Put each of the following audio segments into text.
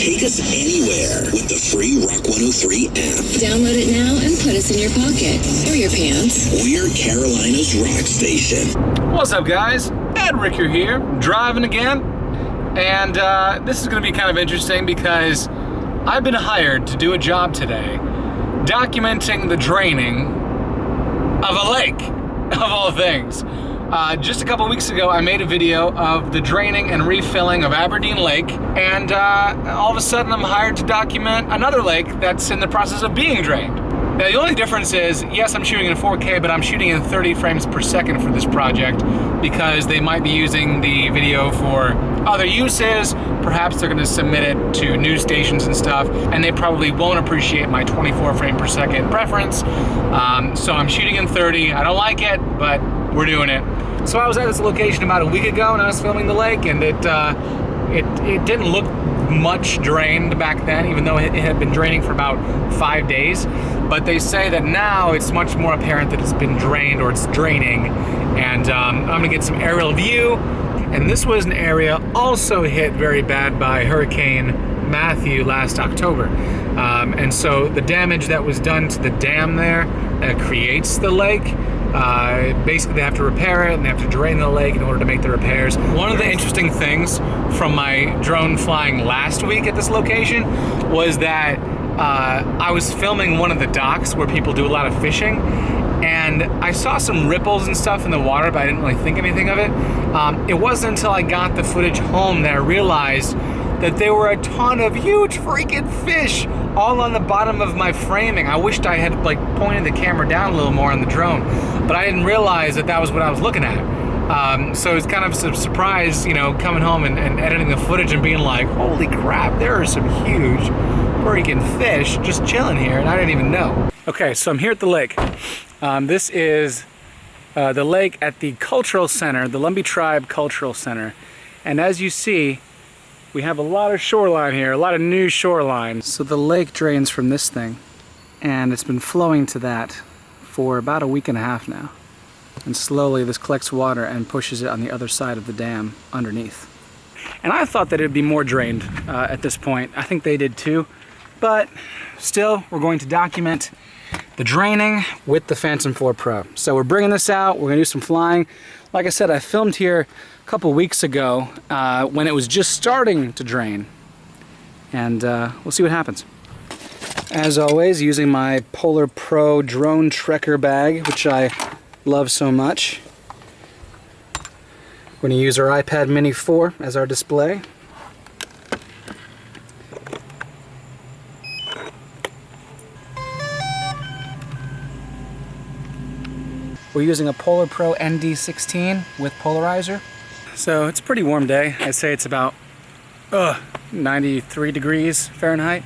Take us anywhere with the free Rock 103 app. Download it now and put us in your pocket or your pants. We're Carolina's rock station. What's up, guys? Ed Ricker here, driving again. And this is going to be kind of interesting because I've been hired to do a job today documenting the draining of a lake, of all things. Just a couple weeks ago, I made a video of the draining and refilling of Aberdeen Lake, and all of a sudden I'm hired to document another lake that's in the process of being drained. Now, the only difference is, yes, I'm shooting in 4K, but I'm shooting in 30 frames per second for this project because they might be using the video for other uses. Perhaps they're going to submit it to news stations and stuff, and they probably won't appreciate my 24 frame per second preference. So I'm shooting in 30. I don't like it, but we're doing it. So I was at this location about a week ago, and I was filming the lake, and it didn't look much drained back then, even though it had been draining for about 5 days. But they say that now it's much more apparent that it's been drained or it's draining. And I'm gonna get some aerial view. And this was an area also hit very bad by Hurricane Matthew last October. And so the damage that was done to the dam there that creates the lake, basically they have to repair it and they have to drain the lake in order to make the repairs. One of the interesting things from my drone flying last week at this location was that I was filming one of the docks where people do a lot of fishing, and I saw some ripples and stuff in the water, but I didn't really think anything of it. It wasn't until I got the footage home that I realized that there were a ton of huge freaking fish all on the bottom of my framing. I wished I had pointed the camera down a little more on the drone, but I didn't realize that that was what I was looking at. So it's kind of a surprise, coming home and editing the footage and being like, holy crap, there are some huge freaking fish just chilling here, and I didn't even know. Okay, so I'm here at the lake. This is the lake at the cultural center, the Lumbee Tribe Cultural Center. And as you see, we have a lot of shoreline here, a lot of new shoreline. So the lake drains from this thing, and it's been flowing to that for about a week and a half now. And slowly this collects water and pushes it on the other side of the dam underneath. And I thought that it'd be more drained at this point. I think they did too. But still, we're going to document the draining with the Phantom 4 Pro. So we're bringing this out, we're gonna do some flying. Like I said, I filmed here a couple weeks ago when it was just starting to drain. And we'll see what happens. As always, using my Polar Pro drone trekker bag, which I love so much. We're gonna use our iPad Mini 4 as our display. We're using a Polar Pro ND16 with polarizer. So it's a pretty warm day. I'd say it's about 93 degrees Fahrenheit.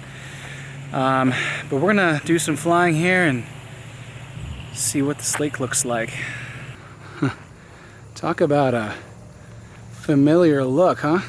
But we're gonna do some flying here and see what this lake looks like. Talk about a familiar look, huh?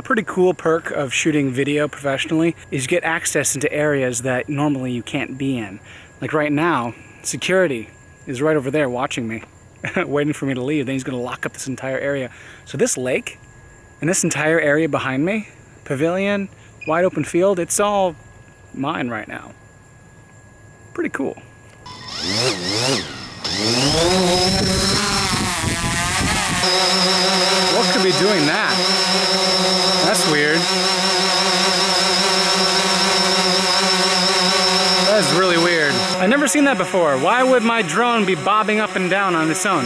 pretty cool perk of shooting video professionally is you get access into areas that normally you can't be in. Like right now, security is right over there watching me, waiting for me to leave. Then he's gonna lock up this entire area. So this lake and this entire area behind me, pavilion, wide open field, it's all mine right now. Pretty cool. What could be doing that? That's weird. That is really weird. I've never seen that before. Why would my drone be bobbing up and down on its own?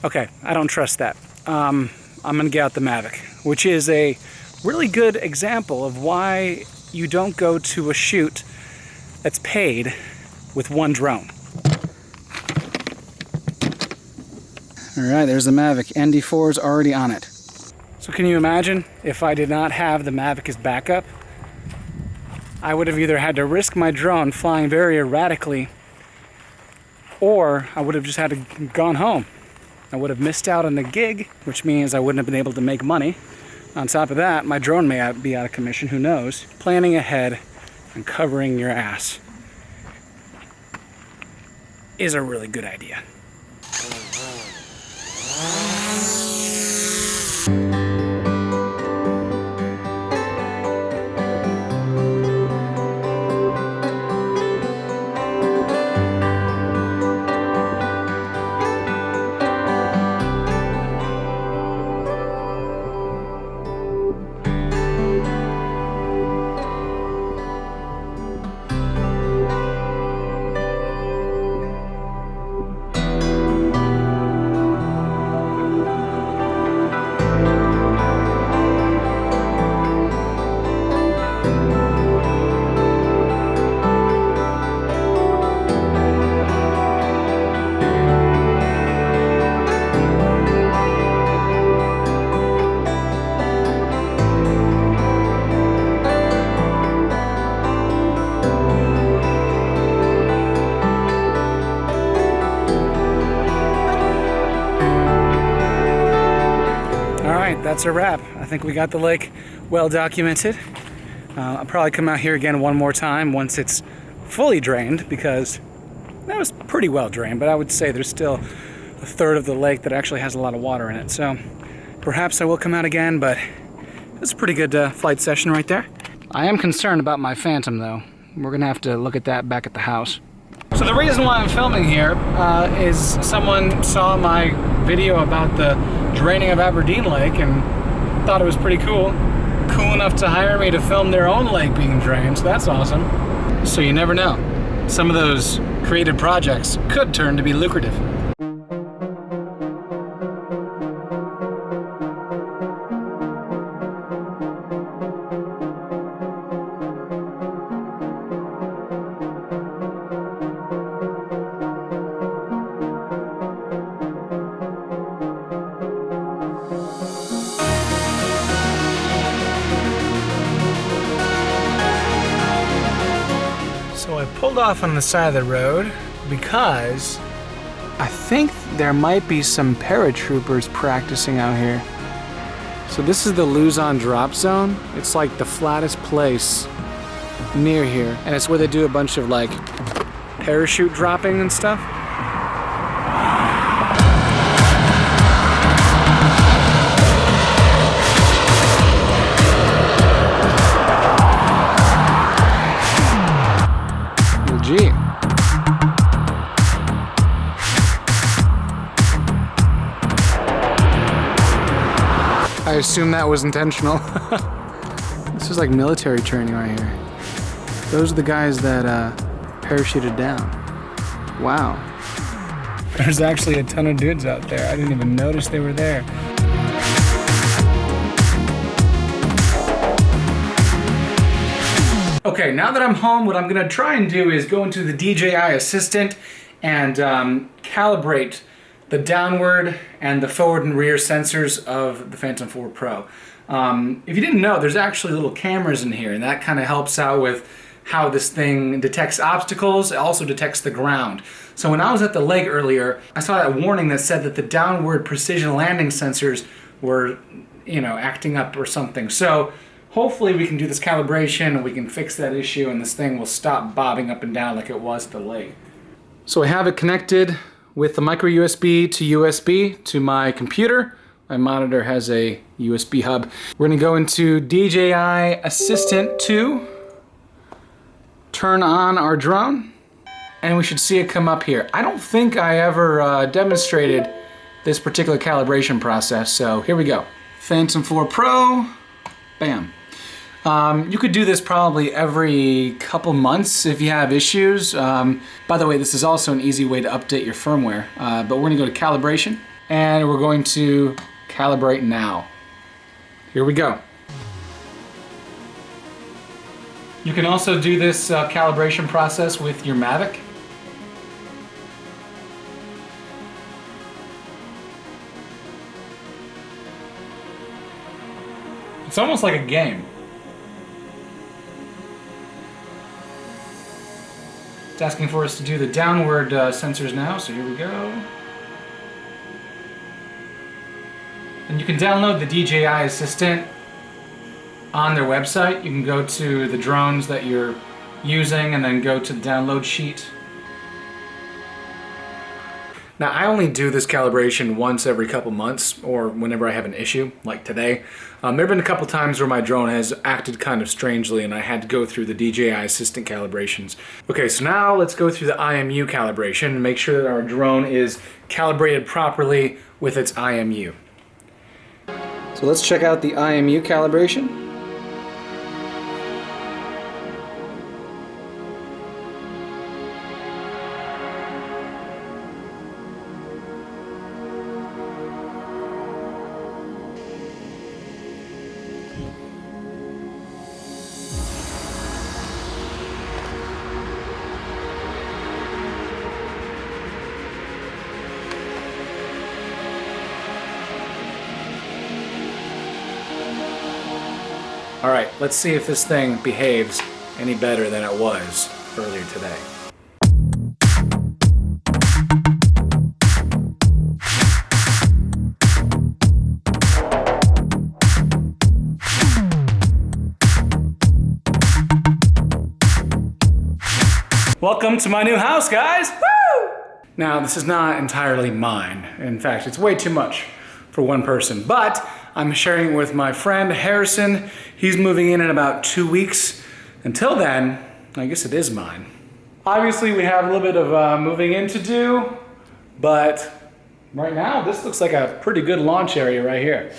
Okay, I don't trust that. I'm gonna get out the Mavic, which is a really good example of why you don't go to a shoot that's paid with one drone. All right, there's the Mavic. ND4 is already on it. So can you imagine if I did not have the Mavic as backup? I would have either had to risk my drone flying very erratically, or I would have just had to gone home. I would have missed out on the gig, which means I wouldn't have been able to make money. On top of that, my drone may be out of commission, who knows? Planning ahead and covering your ass is a really good idea. That's a wrap. I think we got the lake well documented. I'll probably come out here again one more time once it's fully drained, because that was pretty well drained, but I would say there's still a third of the lake that actually has a lot of water in it. So perhaps I will come out again, but it's a pretty good flight session right there. I am concerned about my Phantom though. We're gonna have to look at that back at the house. So the reason why I'm filming here is someone saw my video about the draining of Aberdeen Lake and thought it was pretty cool. Cool enough to hire me to film their own lake being drained, so that's awesome. So you never know. Some of those creative projects could turn to be lucrative. So I pulled off on the side of the road because I think there might be some paratroopers practicing out here. So this is the Luzon drop zone. It's like the flattest place near here, and it's where they do a bunch of like parachute dropping and stuff. Gee. I assume that was intentional. This is like military training right here. Those are the guys that parachuted down. Wow. There's actually a ton of dudes out there. I didn't even notice they were there. Okay, now that I'm home, what I'm gonna try and do is go into the DJI Assistant and calibrate the downward and the forward and rear sensors of the Phantom 4 Pro. If you didn't know, there's actually little cameras in here, and that kind of helps out with how this thing detects obstacles. It also detects the ground. So when I was at the lake earlier, I saw that warning that said that the downward precision landing sensors were, acting up or something. So hopefully we can do this calibration and we can fix that issue and this thing will stop bobbing up and down like it was at the lake. So I have it connected with the micro USB to my computer. My monitor has a USB hub. We're gonna go into DJI Assistant 2, turn on our drone, and we should see it come up here. I don't think I ever demonstrated this particular calibration process, so here we go. Phantom 4 Pro, bam. You could do this probably every couple months if you have issues. By the way, this is also an easy way to update your firmware. But we're gonna go to calibration, and we're going to calibrate now. Here we go. You can also do this calibration process with your Mavic. It's almost like a game. It's asking for us to do the downward sensors now, so here we go. And you can download the DJI Assistant on their website. You can go to the drones that you're using and then go to the download sheet. Now, I only do this calibration once every couple months or whenever I have an issue, like today. There have been a couple times where my drone has acted kind of strangely and I had to go through the DJI Assistant calibrations. Okay, so now let's go through the IMU calibration and make sure that our drone is calibrated properly with its IMU. So let's check out the IMU calibration. All right, let's see if this thing behaves any better than it was earlier today. Welcome to my new house, guys! Woo! Now, this is not entirely mine. In fact, it's way too much for one person, but I'm sharing it with my friend Harrison. He's moving in about 2 weeks. Until then, I guess it is mine. Obviously, we have a little bit of moving in to do, but right now, this looks like a pretty good launch area right here.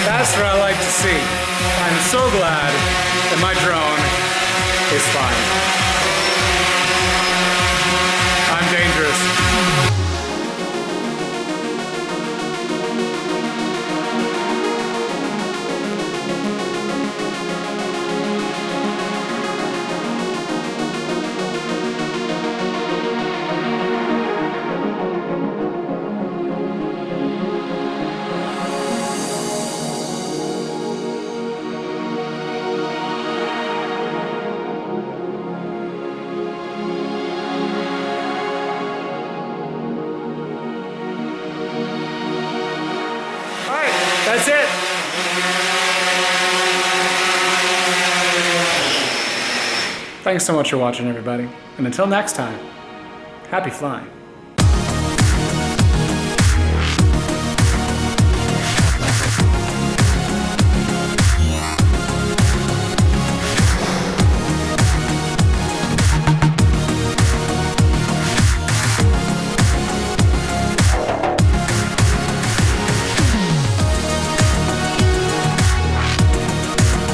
That's what I like to see. I'm so glad that my drone is fine. I'm dangerous. That's it. Thanks so much for watching, everybody. And until next time, happy flying.